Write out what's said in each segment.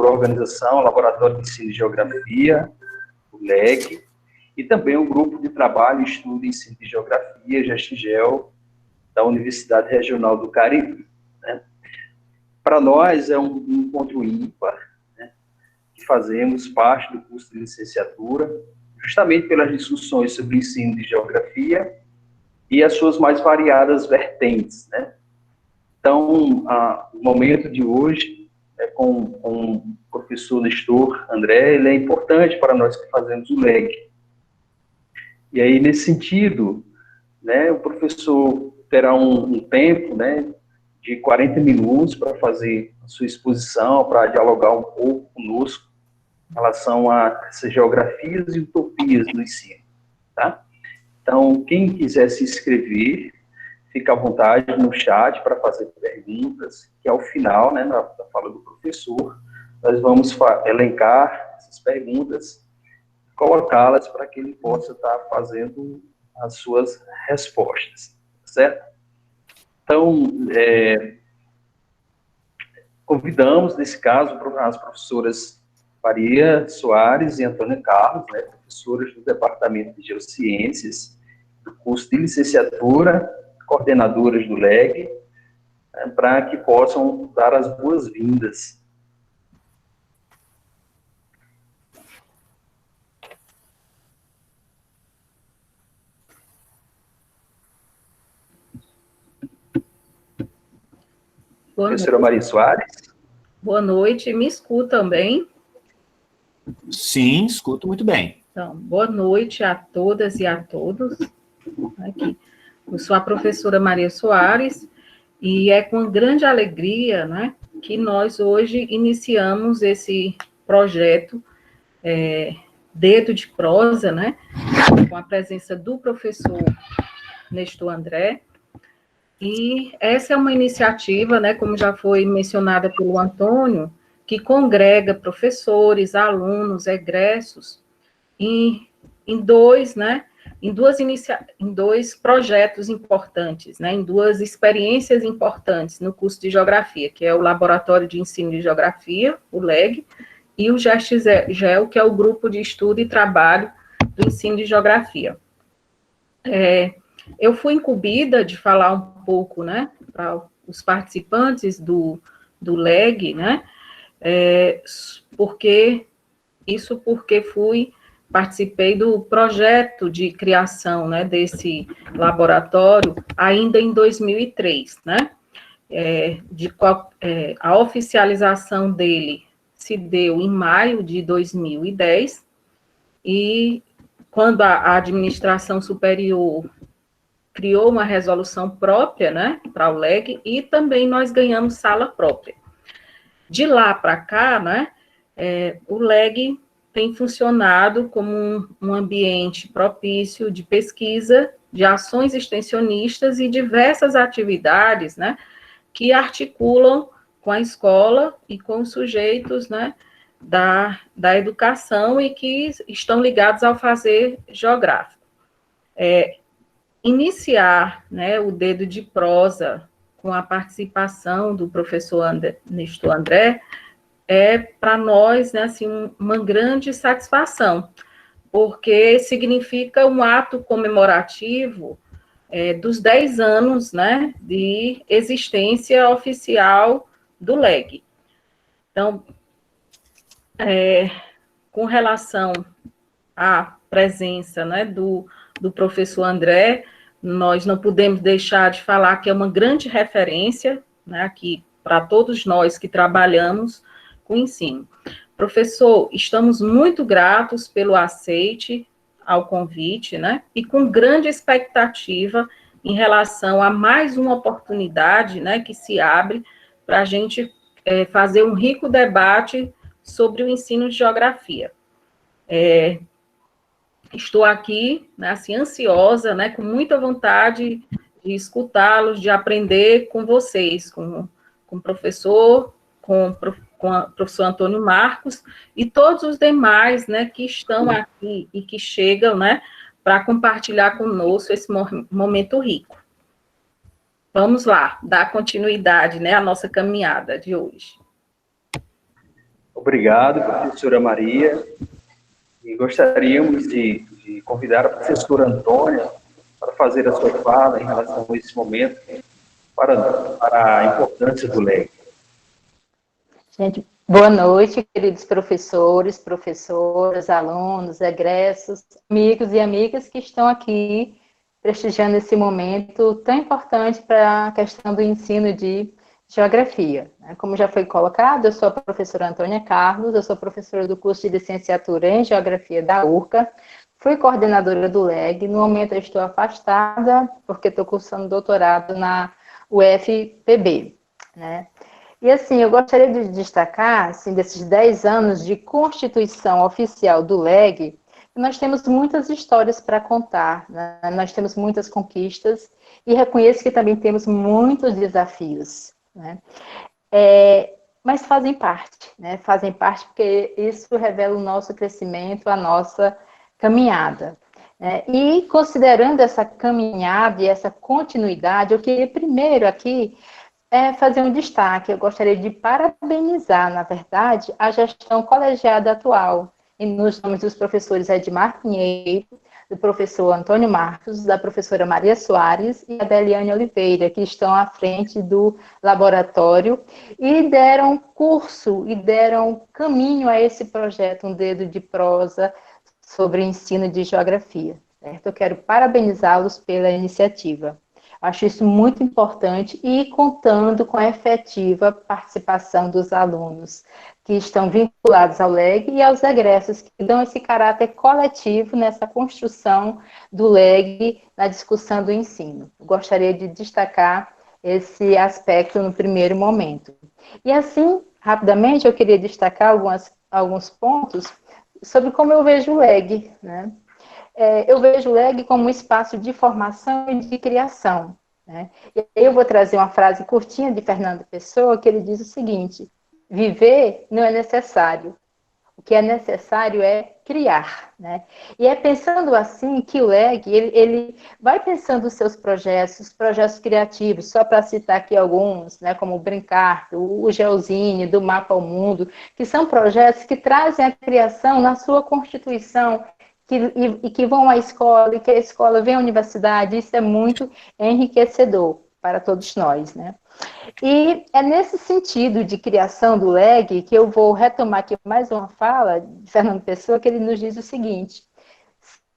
organização, Laboratório de Ensino de Geografia, o LEG, e também o Grupo de Trabalho, Estudo e Ensino de Geografia, GESTIGEL, da Universidade Regional do Cariri. Né? Para nós é um encontro ímpar, né, que fazemos parte do curso de licenciatura, justamente pelas discussões sobre o ensino de geografia e as suas mais variadas vertentes. Né? Então, o momento de hoje é com o professor Nestor André, ele é importante para nós que fazemos o LEG. E aí, nesse sentido, né, o professor terá um tempo, né, de 40 minutos para fazer a sua exposição, para dialogar um pouco conosco em relação a essas geografias e utopias do ensino, tá? Então, quem quiser se inscrever, fica à vontade no chat para fazer perguntas, que ao final, né, na fala do professor, nós vamos elencar essas perguntas, colocá-las para que ele possa estar fazendo as suas respostas, certo? Então, convidamos, nesse caso, as professoras Maria Soares e Antônia Carlos, né, professoras do Departamento de Geociências, do curso de licenciatura, coordenadoras do LEG, né, para que possam dar as boas-vindas. Professora Maria Soares. Boa noite, me escuta também? Sim, escuto muito bem. Então, boa noite a todas e a todos. Aqui. Eu sou a professora Maria Soares e é com grande alegria, né, que nós hoje iniciamos esse projeto Dedo de Prosa, né, com a presença do professor Nestor André. E essa é uma iniciativa, né, como já foi mencionada pelo Antônio, que congrega professores, alunos, egressos, em dois projetos importantes, né, em duas experiências importantes no curso de Geografia, que é o Laboratório de Ensino de Geografia, o LEG, e o GESTIGEL, que é o Grupo de Estudo e Trabalho do Ensino de Geografia. Eu fui incumbida de falar um pouco, né, para os participantes do LEG, né, porque participei do projeto de criação, né, desse laboratório ainda em 2003, né, a oficialização dele se deu em maio de 2010, e quando a administração superior criou uma resolução própria, né, para o LEG, e também nós ganhamos sala própria. De lá para cá, né, o LEG tem funcionado como um ambiente propício de pesquisa, de ações extensionistas e diversas atividades, né, que articulam com a escola e com os sujeitos, né, da educação e que estão ligados ao fazer geográfico. Iniciar, né, o Dedo de Prosa com a participação do professor Nestor André para nós, né, assim, uma grande satisfação, porque significa um ato comemorativo dos 10 anos, né, de existência oficial do LEG. Então, com relação à presença, né, do professor André, nós não podemos deixar de falar que é uma grande referência, né, aqui para todos nós que trabalhamos com ensino. Professor, estamos muito gratos pelo aceite ao convite, né, e com grande expectativa em relação a mais uma oportunidade, né, que se abre para a gente fazer um rico debate sobre o ensino de geografia. Estou aqui, né, assim, ansiosa, né, com muita vontade de escutá-los, de aprender com vocês, com o professor, com o professor Antônio Marcos e todos os demais, né, que estão aqui e que chegam, né, para compartilhar conosco esse momento rico. Vamos lá, dar continuidade, né, à nossa caminhada de hoje. Obrigado, professora Maria. E gostaríamos de convidar a professora Antônia para fazer a sua fala em relação a esse momento, para a importância do LEG. Gente, boa noite, queridos professores, professoras, alunos, egressos, amigos e amigas que estão aqui prestigiando esse momento tão importante para a questão do ensino de geografia. Como já foi colocado, eu sou a professora Antônia Carlos, eu sou professora do curso de licenciatura em Geografia da URCA, fui coordenadora do LEG, no momento eu estou afastada, porque estou cursando doutorado na UFPB, né? E assim, eu gostaria de destacar, assim, desses 10 anos de constituição oficial do LEG, nós temos muitas histórias para contar, né? Nós temos muitas conquistas e reconheço que também temos muitos desafios, né? Mas fazem parte, né? Fazem parte porque isso revela o nosso crescimento, a nossa caminhada. E considerando essa caminhada e essa continuidade, eu queria primeiro aqui fazer um destaque. Eu gostaria de parabenizar, na verdade, a gestão colegiada atual, nos nomes dos professores Edmar Pinheiro, do professor Antônio Marcos, da professora Maria Soares e a Deliane Oliveira, que estão à frente do laboratório e deram curso e deram caminho a esse projeto, Um Dedo de Prosa, sobre ensino de geografia. Certo? Eu quero parabenizá-los pela iniciativa. Acho isso muito importante e contando com a efetiva participação dos alunos que estão vinculados ao LEG e aos egressos que dão esse caráter coletivo nessa construção do LEG na discussão do ensino. Eu gostaria de destacar esse aspecto no primeiro momento. E assim, rapidamente, eu queria destacar alguns pontos sobre como eu vejo o LEG, né? Eu vejo o LEG como um espaço de formação e de criação, né? E aí eu vou trazer uma frase curtinha de Fernando Pessoa, que ele diz o seguinte: viver não é necessário, o que é necessário é criar, né? E é pensando assim que o LEG, ele vai pensando os seus projetos, os projetos criativos, só para citar aqui alguns, né, como o Brincar, o Geozine, do Mapa ao Mundo, que são projetos que trazem a criação na sua constituição, e que vão à escola, e que a escola vem à universidade. Isso é muito enriquecedor para todos nós, né? E é nesse sentido de criação do LEG que eu vou retomar aqui mais uma fala de Fernando Pessoa, que ele nos diz o seguinte: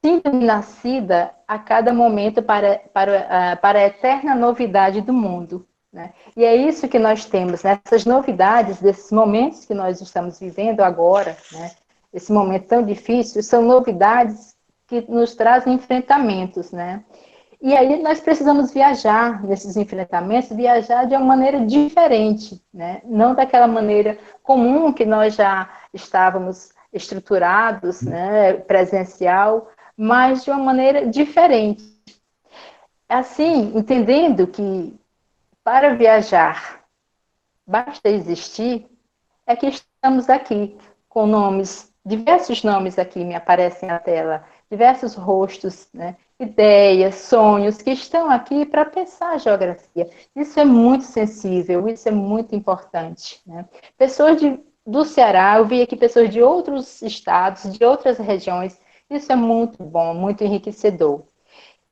sinto-me nascida a cada momento para a eterna novidade do mundo. Né? E é isso que nós temos, né? Essas novidades desses momentos que nós estamos vivendo agora, né? Esse momento tão difícil, são novidades que nos trazem enfrentamentos, né? E aí nós precisamos viajar nesses enfrentamentos, viajar de uma maneira diferente, né? Não daquela maneira comum que nós já estávamos estruturados, né? Presencial, mas de uma maneira diferente. Assim, entendendo que para viajar basta existir, é que estamos aqui com nomes, diversos nomes aqui me aparecem na tela, diversos rostos, né? Ideias, sonhos que estão aqui para pensar a geografia. Isso é muito sensível, isso é muito importante, né? Pessoas do Ceará, eu vi aqui pessoas de outros estados, de outras regiões. Isso é muito bom, muito enriquecedor.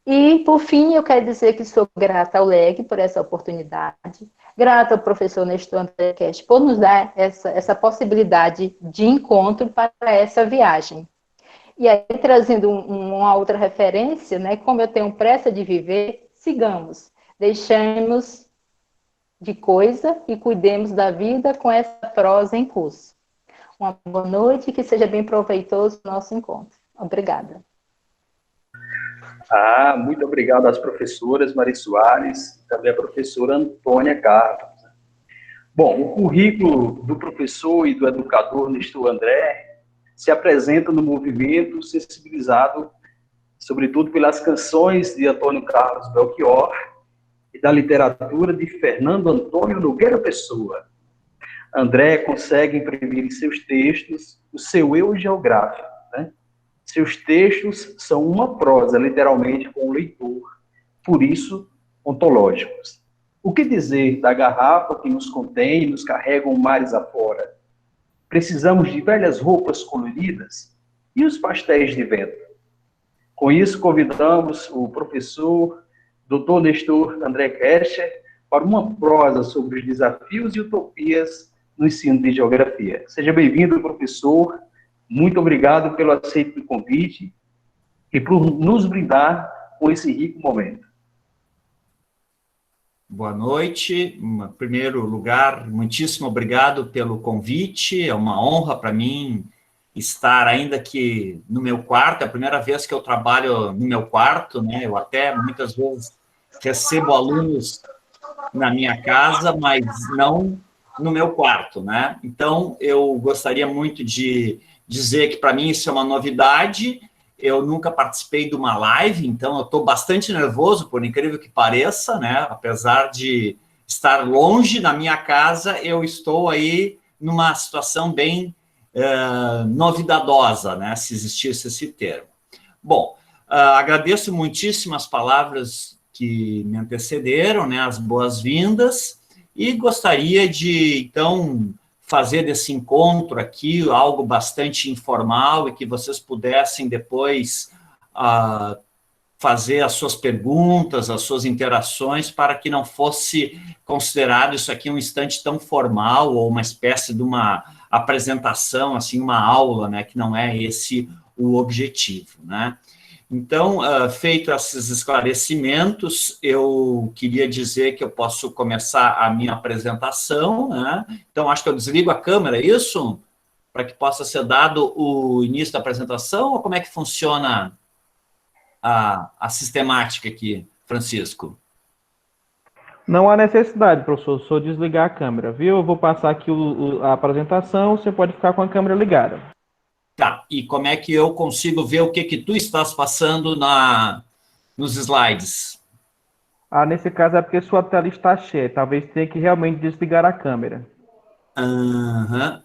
E, por fim, eu quero dizer que sou grata ao LEG por essa oportunidade, grata ao professor Nestor André Kest por nos dar essa possibilidade de encontro para essa viagem. E aí, trazendo uma outra referência, né, como eu tenho pressa de viver, sigamos, deixemos de coisa e cuidemos da vida com essa prosa em curso. Uma boa noite e que seja bem proveitoso o nosso encontro. Obrigada. Muito obrigado às professoras Maria Soares e também à professora Antônia Carlos. Bom, o currículo do professor e do educador Nestor André se apresenta no movimento sensibilizado, sobretudo pelas canções de Antônio Carlos Belchior e da literatura de Fernando Antônio Nogueira Pessoa. André consegue imprimir em seus textos o seu eu geográfico, né? Seus textos são uma prosa, literalmente, com o leitor, por isso, ontológicos. O que dizer da garrafa que nos contém e nos carrega mares afora? Precisamos de velhas roupas coloridas e os pastéis de vento. Com isso, convidamos o professor Dr. Nestor André Kercher para uma prosa sobre os desafios e utopias no ensino de geografia. Seja bem-vindo, professor. Muito obrigado pelo aceito do convite e por nos brindar com esse rico momento. Boa noite. Em primeiro lugar, muitíssimo obrigado pelo convite. É uma honra para mim estar, ainda que no meu quarto. É a primeira vez que eu trabalho no meu quarto, né? Eu até muitas vezes recebo alunos na minha casa, mas não no meu quarto, né? Então, eu gostaria muito de dizer que para mim isso é uma novidade. Eu nunca participei de uma live, então eu estou bastante nervoso, por incrível que pareça, né? Apesar de estar longe da minha casa, eu estou aí numa situação bem novidadosa, né? Se existisse esse termo. Bom, agradeço muitíssimo as palavras que me antecederam, né? As boas-vindas, e gostaria de, então, fazer desse encontro aqui algo bastante informal e que vocês pudessem depois fazer as suas perguntas, as suas interações, para que não fosse considerado isso aqui um instante tão formal ou uma espécie de uma apresentação, assim, uma aula, né, que não é esse o objetivo, né? Então, feito esses esclarecimentos, eu queria dizer que eu posso começar a minha apresentação, né? Então, acho que eu desligo a câmera, é isso? Para que possa ser dado o início da apresentação, ou como é que funciona a sistemática aqui, Francisco? Não há necessidade, professor, só desligar a câmera, viu? Eu vou passar aqui a apresentação, você pode ficar com a câmera ligada. Tá, e como é que eu consigo ver o que tu estás passando nos slides? Nesse caso é porque sua tela está cheia, talvez tenha que realmente desligar a câmera.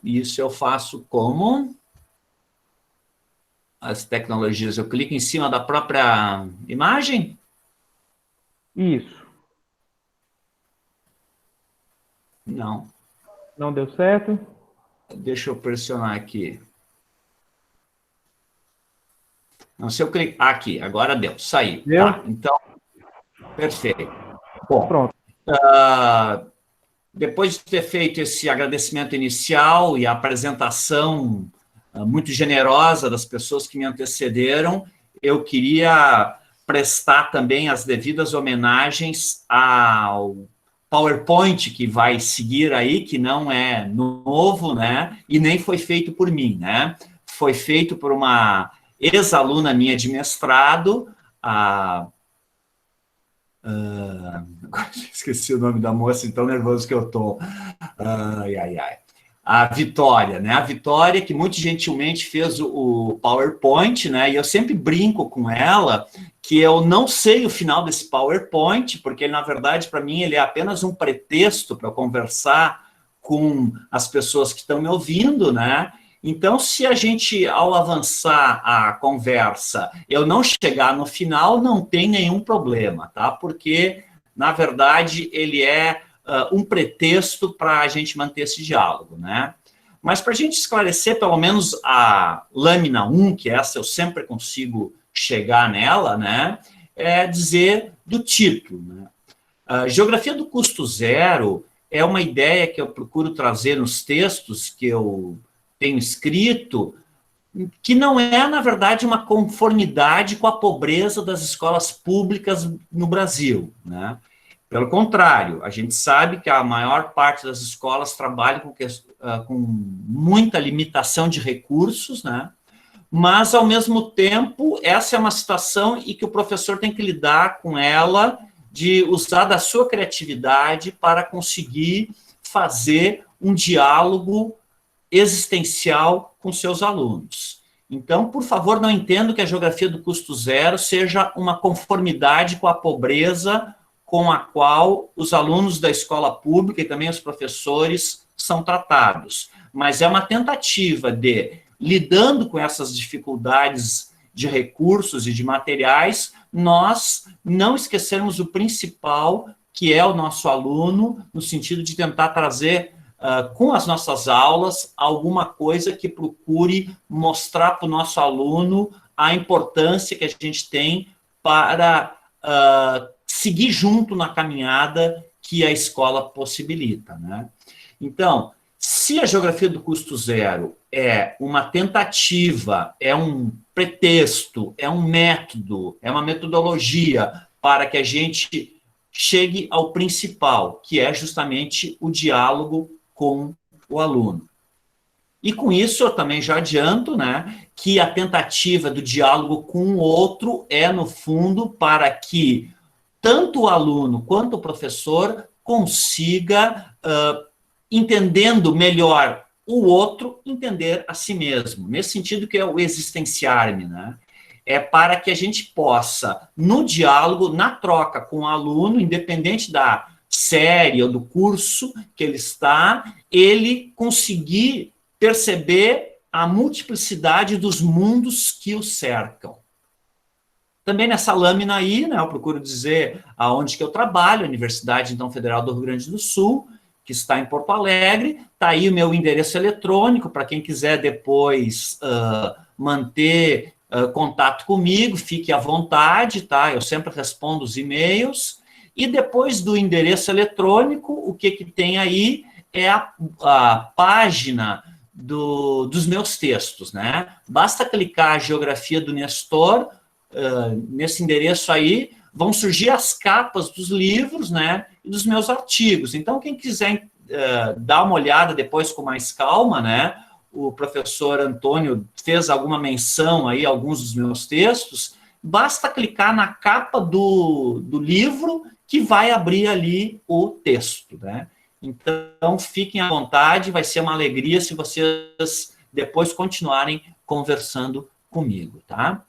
Isso eu faço como? As tecnologias, eu clico em cima da própria imagem? Isso. Não. Não deu certo? Deixa eu pressionar aqui. Não, se eu clicar aqui, agora deu, saiu. Tá, então, perfeito. Bom, pronto. Depois de ter feito esse agradecimento inicial e a apresentação muito generosa das pessoas que me antecederam, eu queria prestar também as devidas homenagens ao PowerPoint que vai seguir aí, que não é novo, né? E nem foi feito por mim, né? Foi feito por uma ex-aluna minha de mestrado, esqueci o nome da moça, tão nervoso que eu estou. A Vitória, né? A Vitória, que muito gentilmente fez o PowerPoint, né? E eu sempre brinco com ela que eu não sei o final desse PowerPoint, porque, na verdade, para mim, ele é apenas um pretexto para eu conversar com as pessoas que estão me ouvindo, né? Então, se a gente, ao avançar a conversa, eu não chegar no final, não tem nenhum problema, tá? Porque, na verdade, ele é um pretexto para a gente manter esse diálogo, né? Mas para a gente esclarecer, pelo menos, a lâmina 1, que essa eu sempre consigo chegar nela, né? É dizer do título, né? Geografia do custo zero é uma ideia que eu procuro trazer nos textos que eu tenho escrito, que não é, na verdade, uma conformidade com a pobreza das escolas públicas no Brasil, né? Pelo contrário, a gente sabe que a maior parte das escolas trabalha com muita limitação de recursos, né? Mas, ao mesmo tempo, essa é uma situação em que o professor tem que lidar com ela, de usar da sua criatividade para conseguir fazer um diálogo existencial com seus alunos. Então, por favor, não entendo que a geografia do custo zero seja uma conformidade com a pobreza com a qual os alunos da escola pública e também os professores são tratados. Mas é uma tentativa de, lidando com essas dificuldades de recursos e de materiais, nós não esquecermos o principal, que é o nosso aluno, no sentido de tentar trazer com as nossas aulas, alguma coisa que procure mostrar para o nosso aluno a importância que a gente tem para seguir junto na caminhada que a escola possibilita, né? Então, se a geografia do custo zero é uma tentativa, é um pretexto, é um método, é uma metodologia para que a gente chegue ao principal, que é justamente o diálogo com o aluno. E com isso eu também já adianto, né, que a tentativa do diálogo com o outro é, no fundo, para que tanto o aluno quanto o professor consiga, entendendo melhor o outro, entender a si mesmo. Nesse sentido que é o existenciar-me, né? É para que a gente possa, no diálogo, na troca com o aluno, independente da série ou do curso que ele está, ele conseguir perceber a multiplicidade dos mundos que o cercam. Também nessa lâmina aí, né, eu procuro dizer aonde que eu trabalho, a Universidade então, Federal do Rio Grande do Sul, que está em Porto Alegre. Está aí o meu endereço eletrônico, para quem quiser depois manter contato comigo, fique à vontade, tá? Eu sempre respondo os e-mails. E depois do endereço eletrônico, o que tem aí é a página dos meus textos, né? Basta clicar a Geografia do Nestor, nesse endereço aí, vão surgir as capas dos livros, né, e dos meus artigos. Então, quem quiser dar uma olhada depois com mais calma, né, o professor Antônio fez alguma menção aí a alguns dos meus textos, basta clicar na capa do livro que vai abrir ali o texto, né? Então, fiquem à vontade, vai ser uma alegria se vocês depois continuarem conversando comigo, tá?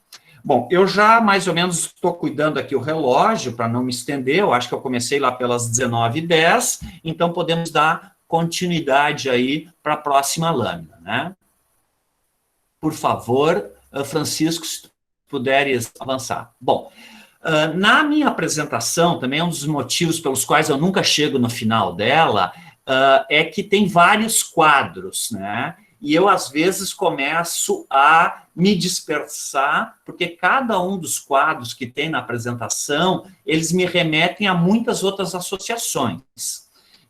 Bom, eu já mais ou menos estou cuidando aqui o relógio para não me estender, eu acho que eu comecei lá pelas 19h10, então podemos dar continuidade aí para a próxima lâmina, né? Por favor, Francisco, se puderes avançar. Bom, na minha apresentação, também um dos motivos pelos quais eu nunca chego no final dela, é que tem vários quadros, né? E eu, às vezes, começo a me dispersar, porque cada um dos quadros que tem na apresentação, eles me remetem a muitas outras associações.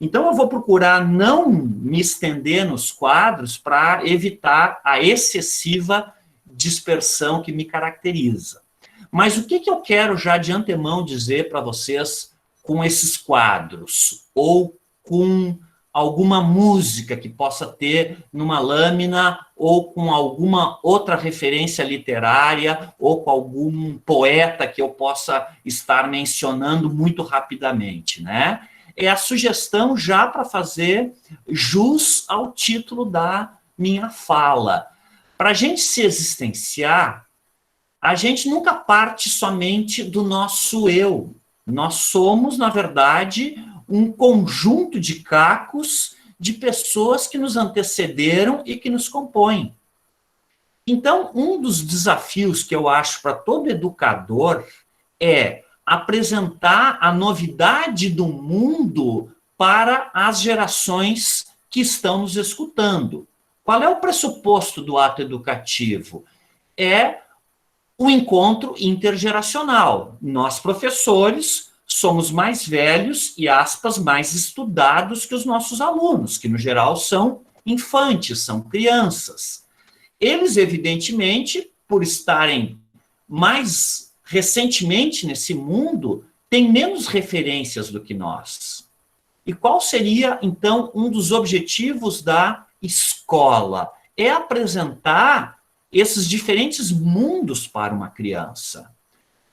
Então, eu vou procurar não me estender nos quadros para evitar a excessiva dispersão que me caracteriza. Mas o que eu quero já de antemão dizer para vocês com esses quadros, ou com alguma música que possa ter numa lâmina, ou com alguma outra referência literária, ou com algum poeta que eu possa estar mencionando muito rapidamente, né? É a sugestão já para fazer jus ao título da minha fala. Para a gente se existenciar, a gente nunca parte somente do nosso eu. Nós somos, na verdade, um conjunto de cacos de pessoas que nos antecederam e que nos compõem. Então, um dos desafios que eu acho para todo educador é apresentar a novidade do mundo para as gerações que estão nos escutando. Qual é o pressuposto do ato educativo? É o encontro intergeracional. Nós, professores, somos mais velhos e, aspas, mais estudados que os nossos alunos, que, no geral, são infantes, são crianças. Eles, evidentemente, por estarem mais recentemente nesse mundo, têm menos referências do que nós. E qual seria, então, um dos objetivos da escola? É apresentar esses diferentes mundos para uma criança.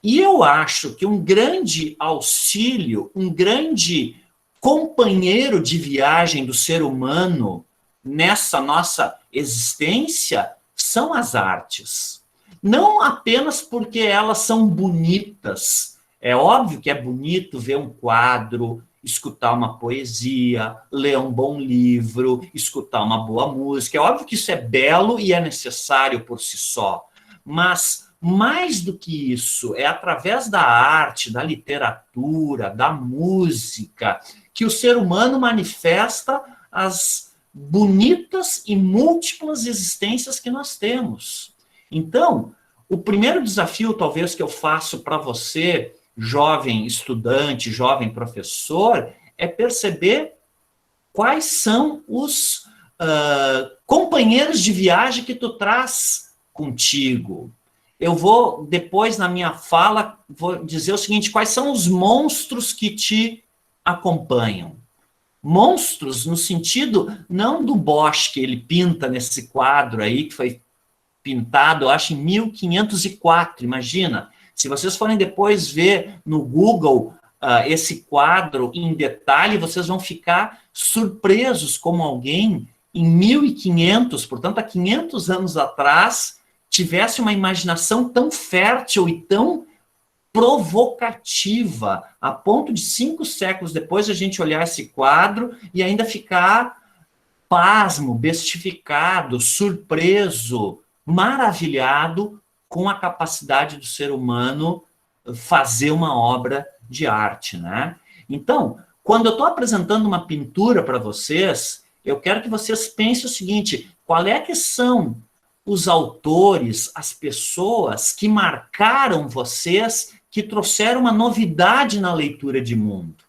E eu acho que um grande auxílio, um grande companheiro de viagem do ser humano nessa nossa existência são as artes. Não apenas porque elas são bonitas. É óbvio que é bonito ver um quadro, escutar uma poesia, ler um bom livro, escutar uma boa música. É óbvio que isso é belo e é necessário por si só. Mas mais do que isso, é através da arte, da literatura, da música, que o ser humano manifesta as bonitas e múltiplas existências que nós temos. Então, o primeiro desafio, talvez, que eu faço para você, jovem estudante, jovem professor, é perceber quais são os companheiros de viagem que tu traz contigo. Eu vou, depois, na minha fala, vou dizer o seguinte: quais são os monstros que te acompanham? Monstros no sentido, não do Bosch, que ele pinta nesse quadro aí, que foi pintado, eu acho, em 1504, imagina. Se vocês forem depois ver no Google esse quadro em detalhe, vocês vão ficar surpresos como alguém, em 1500, portanto, há 500 anos atrás, tivesse uma imaginação tão fértil e tão provocativa, a ponto de 5 séculos depois a gente olhar esse quadro e ainda ficar pasmo, bestificado, surpreso, maravilhado com a capacidade do ser humano fazer uma obra de arte, né? Então, quando eu estou apresentando uma pintura para vocês, eu quero que vocês pensem o seguinte: qual é que são os autores, as pessoas que marcaram vocês, que trouxeram uma novidade na leitura de mundo?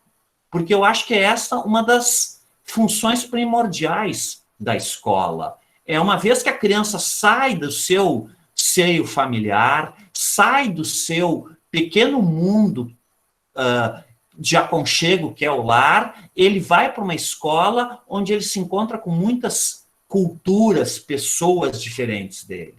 Porque eu acho que é essa uma das funções primordiais da escola. É uma vez que a criança sai do seu seio familiar, sai do seu pequeno mundo de aconchego, que é o lar, ele vai para uma escola onde ele se encontra com muitas culturas, pessoas diferentes dele.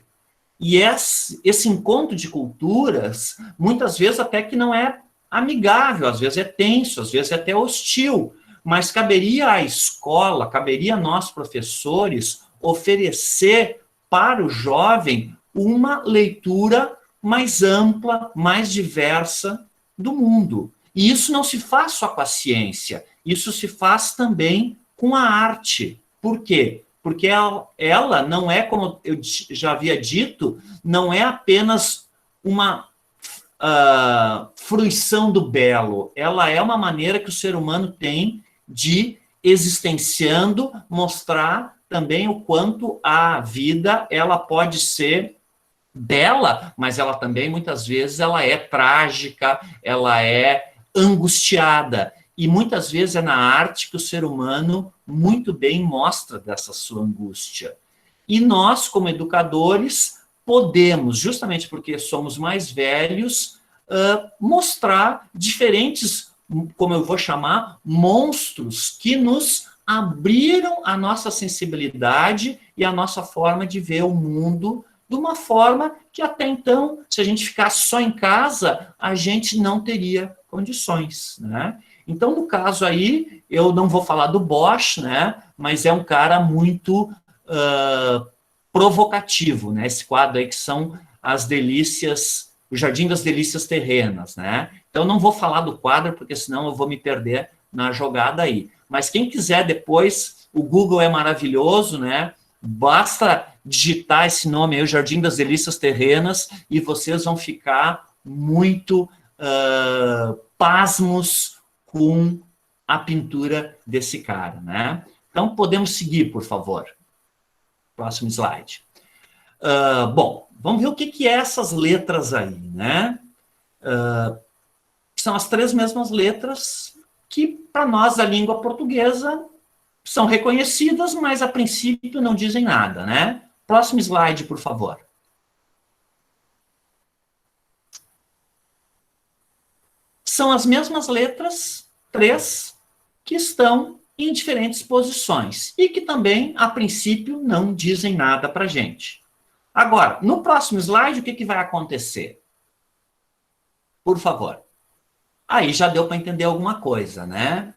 E esse encontro de culturas, muitas vezes até que não é amigável, às vezes é tenso, às vezes é até hostil, mas caberia à escola, caberia a nós, professores, oferecer para o jovem uma leitura mais ampla, mais diversa do mundo. E isso não se faz só com a ciência, isso se faz também com a arte. Por quê? Porque ela não é, como eu já havia dito, não é apenas uma fruição do belo. Ela é uma maneira que o ser humano tem de, existenciando, mostrar também o quanto a vida ela pode ser bela, mas ela também, muitas vezes, ela é trágica, ela é angustiada. E muitas vezes é na arte que o ser humano muito bem mostra dessa sua angústia. E nós, como educadores, podemos, justamente porque somos mais velhos, mostrar diferentes, como eu vou chamar, monstros que nos abriram a nossa sensibilidade e a nossa forma de ver o mundo de uma forma que até então, se a gente ficasse só em casa, a gente não teria condições, né? Então, no caso aí, eu não vou falar do Bosch, né? Mas é um cara muito provocativo, né? Esse quadro aí que são as delícias, o Jardim das Delícias Terrenas, né? Então, não vou falar do quadro, porque senão eu vou me perder na jogada aí. Mas quem quiser depois, o Google é maravilhoso, né? Basta digitar esse nome aí, o Jardim das Delícias Terrenas, e vocês vão ficar muito pasmos com a pintura desse cara, né? Então, podemos seguir, por favor. Próximo slide. Bom, vamos ver o que é essas letras aí, né? São as 3 mesmas letras que, para nós, da língua portuguesa, são reconhecidas, mas, a princípio, não dizem nada, né? Próximo slide, por favor. São as mesmas letras, 3, que estão em diferentes posições e que também, a princípio, não dizem nada para a gente. Agora, no próximo slide, o que vai acontecer? Por favor. Aí já deu para entender alguma coisa, né?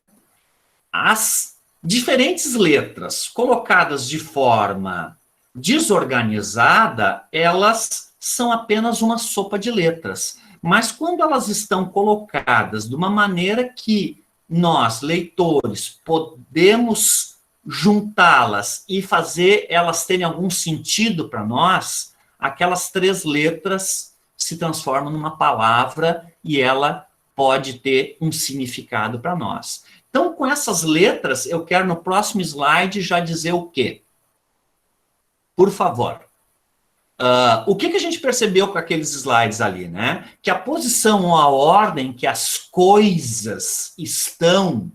As diferentes letras colocadas de forma desorganizada, elas são apenas uma sopa de letras. Mas quando elas estão colocadas de uma maneira que nós, leitores, podemos juntá-las e fazer elas terem algum sentido para nós, aquelas 3 letras se transformam numa palavra e ela pode ter um significado para nós. Então, com essas letras, eu quero no próximo slide já dizer o quê? Por favor. O que a gente percebeu com aqueles slides ali, né? Que a posição ou a ordem que as coisas estão,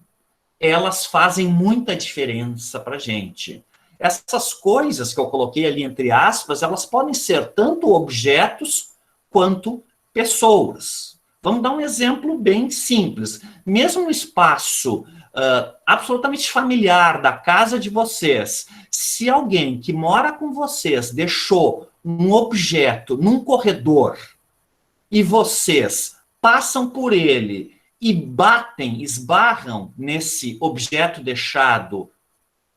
elas fazem muita diferença para a gente. Essas coisas que eu coloquei ali entre aspas, elas podem ser tanto objetos quanto pessoas. Vamos dar um exemplo bem simples. Mesmo no espaço absolutamente familiar da casa de vocês, se alguém que mora com vocês deixou um objeto num corredor e vocês passam por ele e batem, esbarram nesse objeto deixado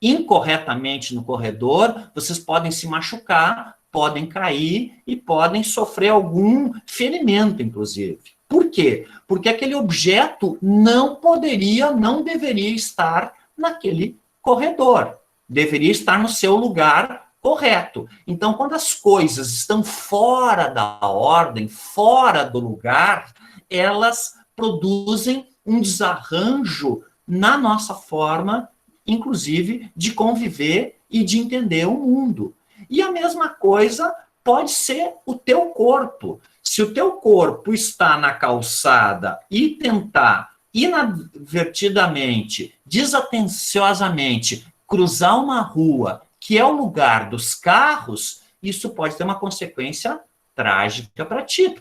incorretamente no corredor, vocês podem se machucar, podem cair e podem sofrer algum ferimento, inclusive. Por quê? Porque aquele objeto não deveria estar naquele corredor. Deveria estar no seu lugar correto. Então, quando as coisas estão fora da ordem, fora do lugar, elas produzem um desarranjo na nossa forma, inclusive, de conviver e de entender o mundo. E a mesma coisa pode ser o teu corpo. Se o teu corpo está na calçada e tentar inadvertidamente, desatenciosamente, cruzar uma rua, que é o lugar dos carros, isso pode ter uma consequência trágica para ti.